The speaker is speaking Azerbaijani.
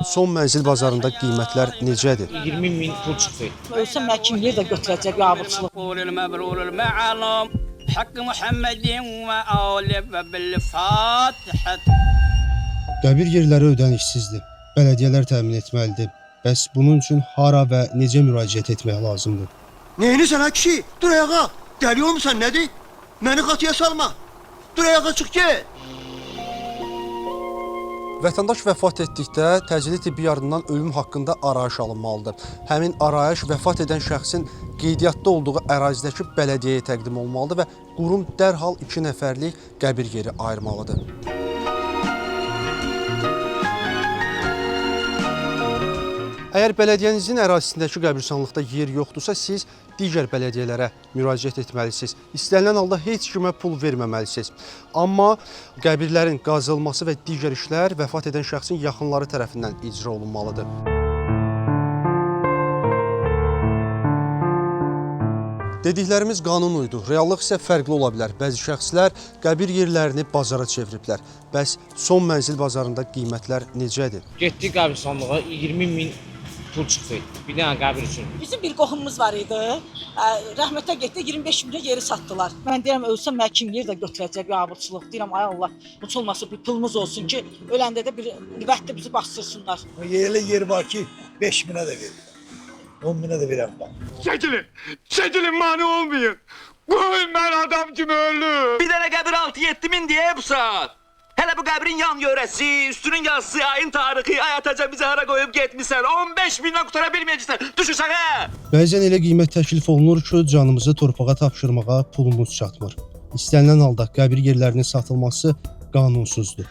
Son mənzil bazarında qiymətlər necədir? 20.000 pul çıxdı. Ölsəm mən kim yer də götürəcək biabırçılıq. Qəbir yerləri ödənişsizdir. Bələdiyyələr təmin etməlidir. Bəs bunun üçün hara və necə müraciət etmək lazımdır? Neyini sən ha kişi? Dur ayağa. Dəli olmusan nədir? Məni qatıya salma. Dur ayağa çıx get. Vətəndaş vəfat etdikdə təcili tibbi yardımdan ölüm haqqında arayış alınmalıdır. Həmin arayış vəfat edən şəxsin qeydiyyatda olduğu ərazidəki bələdiyyəyə təqdim olunmalıdır və qurum dərhal 2 nəfərlik qəbir yeri ayırmalıdır. Əgər bələdiyyənizin ərazisindəki qəbirstanlıqda yer yoxdursa, siz digər bələdiyyələrə müraciət etməlisiniz. İstənilən halda heç kimə pul verməməlisiniz. Amma qəbirlərin qazılması və digər işlər vəfat edən şəxsin yaxınları tərəfindən icra olunmalıdır. Dediklərimiz qanun uydu. Reallıq isə fərqli ola bilər. Bəzi şəxslər qəbir yerlərini bazara çeviriblər. Bəs son mənzil bazarında qiymətlər necədir? Getdik qəbirstanlığa 20.000 pul çıxdı. Bir dənə qəbir üçün. Bizim bir qohumumuz var idi. Rəhmətə getdi 25 minə yeri satdılar. Mən deyirəm ölsəm mən kim yer də götürəcək biabırçılıq. Deyirəm ay Allah, heç olmasa bir pulumuz olsun ki, öləndə də bir vəqtdə bizi bastırsınlar. Yerli yer var ki 5 minə də verir. 10 minə də verəm ben. Çəkilin mani olmayın. Qoyun mən adam kimi ölüm. Bir dənə qəbir 6-7 min deyə bu saat. Hələ bu qəbrin yan yörəsi, üstünün yazısı, ayın tarixi, ay atacan bizi hara qoyub getmişsən, 15 mindən qutara bilməyəcəksən, düş uşağa! Bəzən elə qiymət təklif olunur ki, canımızı torpağa tapşırmağa pulumuz çatmır. İstənilən halda qəbir yerlərinin satılması qanunsuzdur.